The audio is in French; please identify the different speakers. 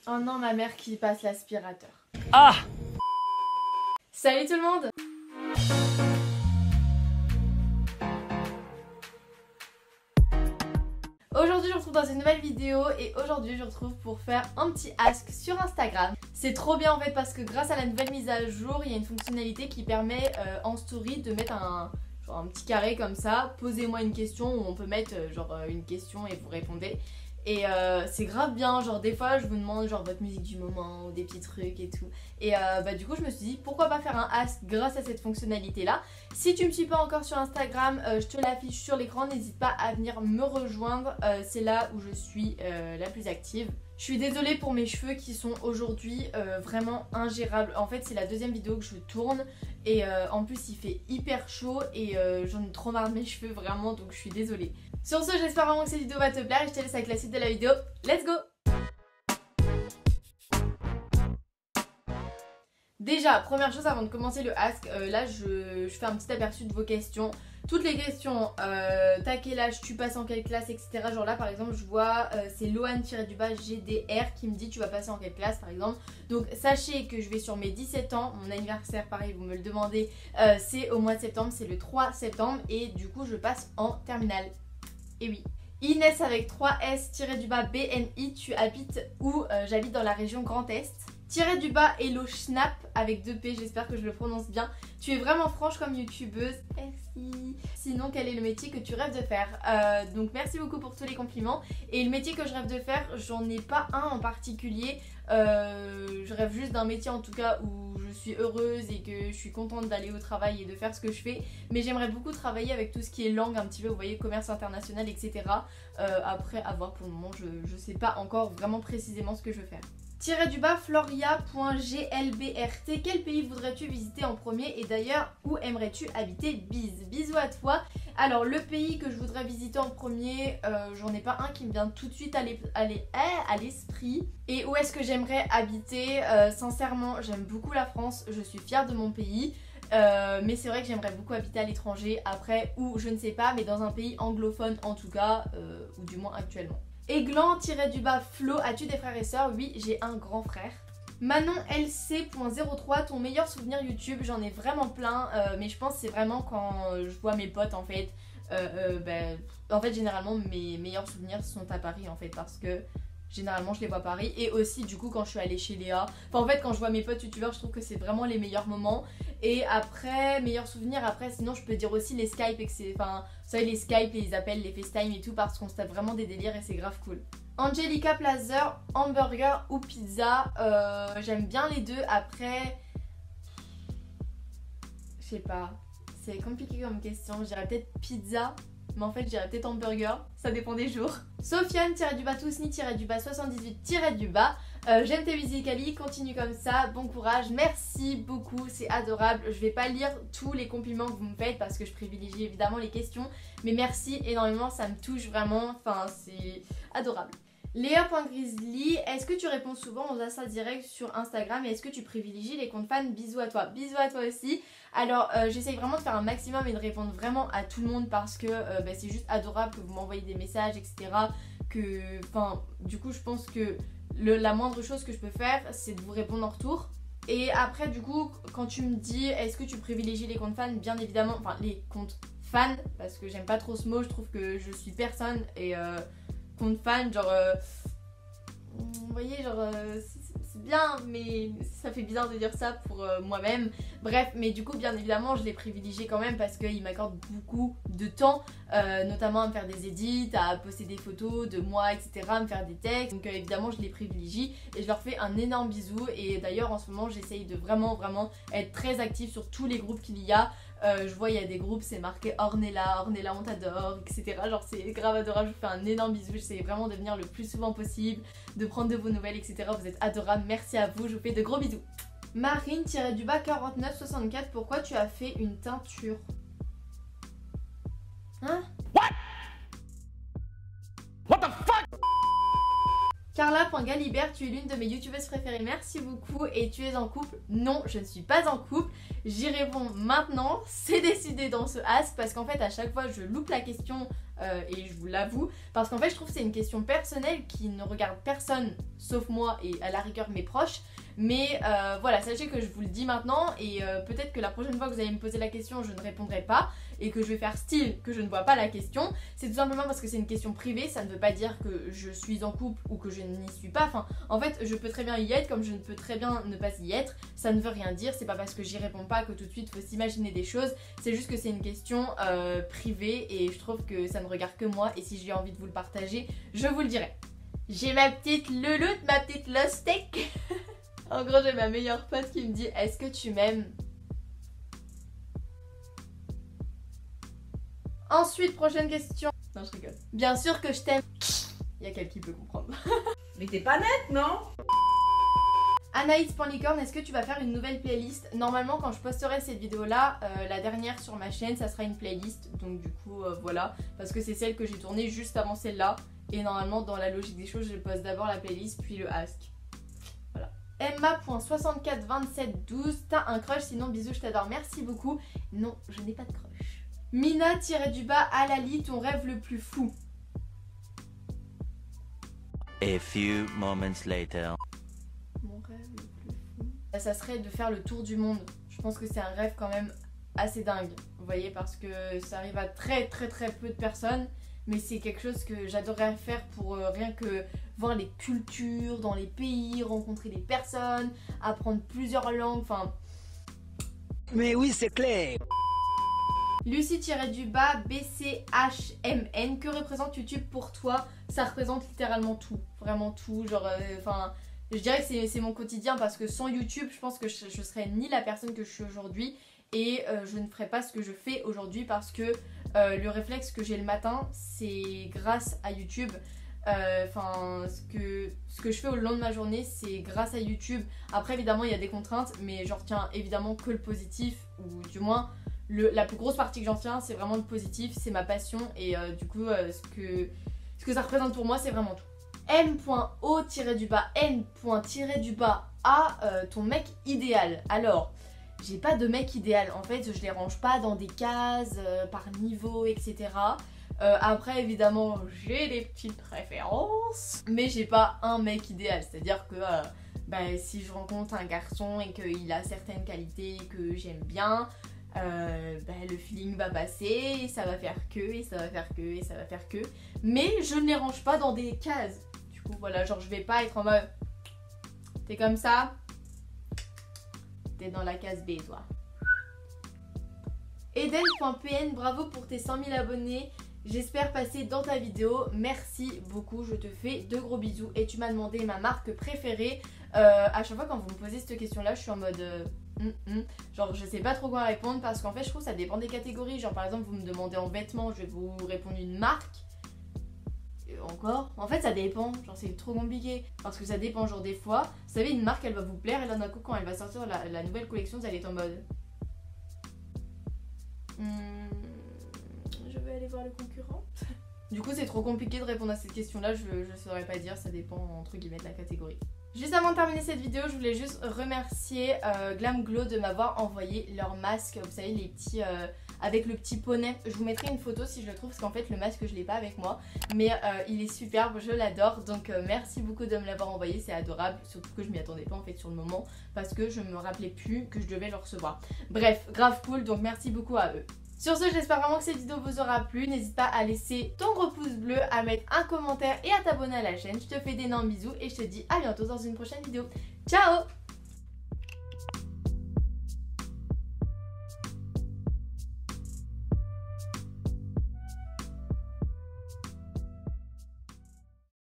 Speaker 1: Oh non, ma mère qui passe l'aspirateur.
Speaker 2: Ah!
Speaker 1: Salut tout le monde! Aujourd'hui je vous retrouve dans une nouvelle vidéo et aujourd'hui je vous retrouve pour faire un petit ask sur Instagram. C'est trop bien en fait parce que grâce à la nouvelle mise à jour, il y a une fonctionnalité qui permet en story de mettre un petit carré comme ça, posez-moi une question, où on peut mettre une question et vous répondez. Et c'est grave bien, genre des fois je vous demande genre votre musique du moment ou des petits trucs et tout. Et du coup je me suis dit pourquoi pas faire un ask grâce à cette fonctionnalité là. Si tu me suis pas encore sur Instagram, je te l'affiche sur l'écran, n'hésite pas à venir me rejoindre, c'est là où je suis la plus active. Je suis désolée pour mes cheveux qui sont aujourd'hui vraiment ingérables. En fait c'est la deuxième vidéo que je tourne et en plus il fait hyper chaud et j'en ai trop marre de mes cheveux vraiment, donc je suis désolée. Sur ce, j'espère vraiment que cette vidéo va te plaire et je te laisse avec la suite de la vidéo. Let's go! Déjà, première chose avant de commencer le ask, là je fais un petit aperçu de vos questions. Toutes les questions, t'as quel âge, tu passes en quelle classe, etc. Genre là par exemple je vois c'est Loan-GDR qui me dit tu vas passer en quelle classe par exemple. Donc sachez que je vais sur mes 17 ans, mon anniversaire pareil vous me le demandez, c'est au mois de septembre, c'est le 3 septembre et du coup je passe en terminale. Et oui. Inès avec 3S-BNI, tu habites où? J'habite dans la région Grand Est. Hello Schnapp avec 2P, j'espère que je le prononce bien. Tu es vraiment franche comme youtubeuse. Merci. Sinon, quel est le métier que tu rêves de faire? Donc merci beaucoup pour tous les compliments. Et le métier que je rêve de faire, j'en ai pas un en particulier. Je rêve juste d'un métier en tout cas où je suis heureuse et que je suis contente d'aller au travail et de faire ce que je fais. Mais j'aimerais beaucoup travailler avec tout ce qui est langue un petit peu, vous voyez, commerce international, etc. Après, à voir pour le moment, je sais pas encore vraiment précisément ce que je veux faire. Floria.glbrt, quel pays voudrais-tu visiter en premier et d'ailleurs où aimerais-tu habiter? Bisous à toi. Alors le pays que je voudrais visiter en premier, j'en ai pas un qui me vient tout de suite à l'esprit. Et où est-ce que j'aimerais habiter? Sincèrement j'aime beaucoup la France, je suis fière de mon pays. Mais c'est vrai que j'aimerais beaucoup habiter à l'étranger. Après où je ne sais pas, mais dans un pays anglophone en tout cas, ou du moins actuellement. Aiglan-Flo, as-tu des frères et sœurs? Oui, j'ai un grand frère. Manon LC.03, ton meilleur souvenir YouTube? J'en ai vraiment plein, mais je pense que c'est vraiment quand je vois mes potes en fait. En fait généralement mes meilleurs souvenirs sont à Paris en fait parce que généralement je les vois à Paris et aussi du coup quand je suis allée chez Léa. Enfin en fait quand je vois mes potes youtubeurs je trouve que c'est vraiment les meilleurs moments. Et après, meilleurs souvenirs, après sinon je peux dire aussi les Skype et que c'est... Enfin, vous savez les Skype, les appels, les FaceTime et tout parce qu'on se tape vraiment des délires et c'est grave cool. Angelica Plazer, hamburger ou pizza? J'aime bien les deux, après... Je sais pas, c'est compliqué comme question, je dirais peut-être pizza. Mais en fait je dirais peut-être hamburger, ça dépend des jours. Sofiane-Tousni-78-78- j'aime tes visites Ali, continue comme ça, bon courage, merci beaucoup, c'est adorable. Je vais pas lire tous les compliments que vous me faites parce que je privilégie évidemment les questions. Mais merci énormément, ça me touche vraiment, enfin c'est adorable. Léa.grizzly, est-ce que tu réponds souvent aux Insta Direct sur Instagram et est-ce que tu privilégies les comptes fans? Bisous à toi. Bisous à toi aussi. Alors j'essaye vraiment de faire un maximum et de répondre vraiment à tout le monde parce que c'est juste adorable que vous m'envoyez des messages, etc. Du coup je pense que la moindre chose que je peux faire c'est de vous répondre en retour. Et après du coup quand tu me dis est-ce que tu privilégies les comptes fans, bien évidemment, enfin les comptes fans parce que j'aime pas trop ce mot, je trouve que je suis personne et compte fan genre vous voyez genre c'est bien mais ça fait bizarre de dire ça pour moi-même. Bref, mais du coup bien évidemment je les privilégie quand même parce qu'ils m'accordent beaucoup de temps, notamment à me faire des edits, à poster des photos de moi, etc., à me faire des textes. Donc évidemment je les privilégie et je leur fais un énorme bisou. Et d'ailleurs en ce moment j'essaye de vraiment être très active sur tous les groupes qu'il y a. Je vois il y a des groupes, c'est marqué Ornella on t'adore, etc. Genre c'est grave adorable, je vous fais un énorme bisou, j'essaie vraiment de venir le plus souvent possible, de prendre de vos nouvelles, etc. Vous êtes adorables, merci à vous, je vous fais de gros bisous. Marine-4964, pourquoi tu as fait une teinture? Hein?
Speaker 2: What the fuck?
Speaker 1: Carla.Galibert, tu es l'une de mes youtubeuses préférées, merci beaucoup. Et tu es en couple? Non, je ne suis pas en couple. J'y réponds maintenant, c'est décidé dans ce ask parce qu'en fait à chaque fois je loupe la question et je vous l'avoue. Parce qu'en fait je trouve que c'est une question personnelle qui ne regarde personne sauf moi et à la rigueur mes proches. Mais voilà, sachez que je vous le dis maintenant et peut-être que la prochaine fois que vous allez me poser la question je ne répondrai pas et que je vais faire style que je ne vois pas la question. C'est tout simplement parce que c'est une question privée, ça ne veut pas dire que je suis en couple ou que je n'y suis pas. Enfin, en fait, je peux très bien y être comme je peux très bien ne pas y être. Ça ne veut rien dire, c'est pas parce que j'y réponds pas que tout de suite faut s'imaginer des choses. C'est juste que c'est une question privée et je trouve que ça ne regarde que moi et si j'ai envie de vous le partager, je vous le dirai. J'ai ma petite louloute, ma petite lostec. En gros, j'ai ma meilleure pote qui me dit « Est-ce que tu m'aimes ?» Ensuite, prochaine question. Non, je rigole. Bien sûr que je t'aime. Il y a quelqu'un qui peut comprendre.
Speaker 2: Mais t'es pas nette, non?
Speaker 1: Anaïs.licorne, est-ce que tu vas faire une nouvelle playlist? Normalement, quand je posterai cette vidéo-là, la dernière sur ma chaîne, ça sera une playlist. Donc du coup, voilà. Parce que c'est celle que j'ai tournée juste avant celle-là. Et normalement, dans la logique des choses, je poste d'abord la playlist, puis le ask. Voilà. Emma.642712, t'as un crush, sinon bisous, je t'adore, merci beaucoup. Non, je n'ai pas de crush. Mina-du-bas Alali, ton rêve le plus fou.
Speaker 3: A few moments later.
Speaker 1: Mon rêve le plus fou. Ça serait de faire le tour du monde. Je pense que c'est un rêve quand même assez dingue. Vous voyez, parce que ça arrive à très peu de personnes. Mais c'est quelque chose que j'adorerais faire pour rien que voir les cultures dans les pays, rencontrer des personnes, apprendre plusieurs langues, enfin...
Speaker 4: Mais oui, c'est clair.
Speaker 1: Lucie-du-bas BCHMN, que représente YouTube pour toi? Ça représente littéralement tout, vraiment tout, genre, enfin, je dirais que c'est mon quotidien parce que sans YouTube, je pense que je serais ni la personne que je suis aujourd'hui et je ne ferais pas ce que je fais aujourd'hui parce que le réflexe que j'ai le matin, c'est grâce à YouTube. Enfin, ce que je fais au long de ma journée, c'est grâce à YouTube. Après, évidemment, il y a des contraintes, mais j'en retiens évidemment que le positif, ou du moins... la plus grosse partie que j'en tiens, c'est vraiment le positif, c'est ma passion et du coup ce que ça représente pour moi, c'est vraiment tout. M.O-N.A, ton mec idéal. Alors, j'ai pas de mec idéal, en fait je les range pas dans des cases par niveau, etc. Après évidemment j'ai des petites préférences, mais j'ai pas un mec idéal, c'est-à-dire que si je rencontre un garçon et qu'il a certaines qualités que j'aime bien, le feeling va passer et ça va faire que, et ça va faire que, et ça va faire que. Mais je ne les range pas dans des cases. Du coup voilà, genre je vais pas être en mode t'es comme ça, t'es dans la case B toi. Eden.pn, bravo pour tes 100 000 abonnés. J'espère passer dans ta vidéo. Merci beaucoup, je te fais de gros bisous. Et tu m'as demandé ma marque préférée. À chaque fois quand vous me posez cette question là, je suis en mode genre je sais pas trop quoi répondre parce qu'en fait je trouve que ça dépend des catégories. Genre par exemple vous me demandez en vêtements, je vais vous répondre une marque. Et encore, en fait ça dépend, genre c'est trop compliqué parce que ça dépend, genre des fois vous savez une marque elle va vous plaire et là d'un coup quand elle va sortir la nouvelle collection vous allez être en mode je vais aller voir le concurrent. Du coup c'est trop compliqué de répondre à cette question là, je saurais pas dire, ça dépend entre guillemets de la catégorie. Juste avant de terminer cette vidéo, je voulais juste remercier Glam Glow de m'avoir envoyé leur masque, vous savez les petits avec le petit poney. Je vous mettrai une photo si je le trouve parce qu'en fait le masque je l'ai pas avec moi, mais il est superbe, je l'adore, donc merci beaucoup de me l'avoir envoyé, c'est adorable, surtout que je m'y attendais pas en fait sur le moment parce que je me rappelais plus que je devais le recevoir. Bref, grave cool, donc merci beaucoup à eux. Sur ce, j'espère vraiment que cette vidéo vous aura plu. N'hésite pas à laisser ton gros pouce bleu, à mettre un commentaire et à t'abonner à la chaîne. Je te fais d'énormes bisous et je te dis à bientôt dans une prochaine vidéo. Ciao!